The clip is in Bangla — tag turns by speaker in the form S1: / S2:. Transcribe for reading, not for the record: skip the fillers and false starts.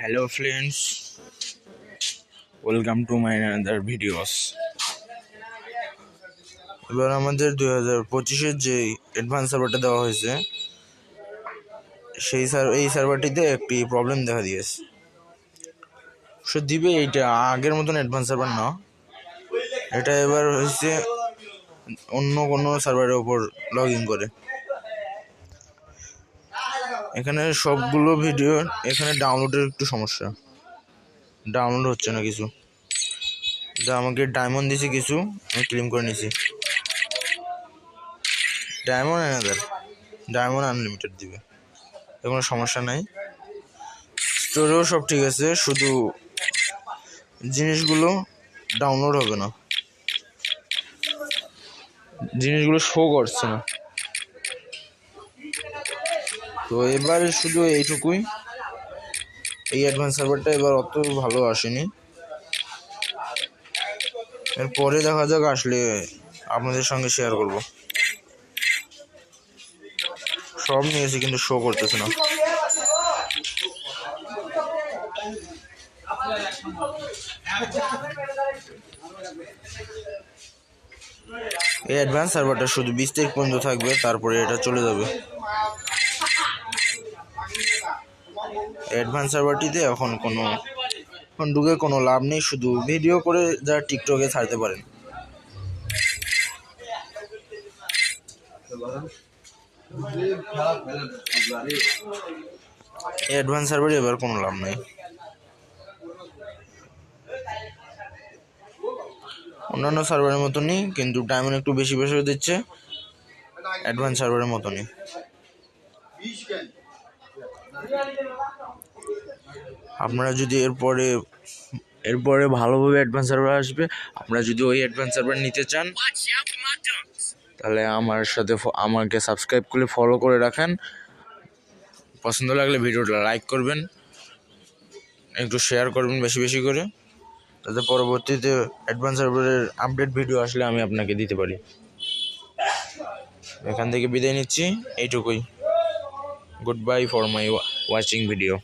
S1: Hello friends, welcome to my another videos. এবার আমাদের 2025-এর যে অ্যাডভান্স সার্ভারটা দেওয়া হয়েছে এই সার্ভারটিতে একটি প্রবলেম দেখা দিয়েছে। সে দিবে এইটা আগের মতন অ্যাডভান্স সার্ভার না, এটা এবার হয়েছে অন্য কোনো সার্ভারের উপর লগ ইন করে। এখানে সবগুলো ভিডিও এখানে ডাউনলোডের একটু সমস্যা, ডাউনলোড হচ্ছে না কিছু। এটা আমাকে ডায়মন্ড দিয়েছে কিছু, আমি ক্লেম করে নিয়েছি। ডায়মন্ড আনলিমিটেড দিবে, কোনো সমস্যা নাই। স্টোরেও সব ঠিক আছে, শুধু জিনিসগুলো ডাউনলোড হবে না, জিনিসগুলো শো করছে না। তো এবার শুধু এইটুকুই, এই অ্যাডভান্স সার্ভারটা এবার অত ভালো আসেনি। এরপরে দেখা যাক, আসলে আপনাদের সঙ্গে শেয়ার করব। সব নিয়েছি কিন্তু শো করতেছে না। এই অ্যাডভান্স সার্ভারটা শুধু 20 তারিখ পর্যন্ত থাকবে, তারপরে এটা চলে যাবে। অ্যাডভান্স সার্ভারটিতে এখন ঢুকে কোনো লাভ নেই, শুধু ভিডিও করে যা টিকটকে ছাড়তে পারেন। অ্যাডভান্স সার্ভারে এবার কোনো লাভ নেই, অন্যান্য সার্ভারের মতনই, কিন্তু ডায়মন্ড একটু বেশি বেশি দিচ্ছে, অ্যাডভান্স সার্ভারের মতনই। আপনারা যদি এরপরে ভালোভাবে অ্যাডভান্স সার্ভার আসবে, আপনারা যদি ওই অ্যাডভান্স সার্ভার নিতে চান তাহলে আমাকে সাবস্ক্রাইব করে ফলো করে রাখেন। পছন্দ লাগলে ভিডিওটা লাইক করবেন, একটু শেয়ার করবেন বেশি বেশি করে, যাতে পরবর্তীতে অ্যাডভান্স সার্ভারের আপডেট ভিডিও আসলে আমি আপনাকে দিতে পারি। এখান থেকে বিদায় নিচ্ছি, এইটুকুই। Good bye for my watching video.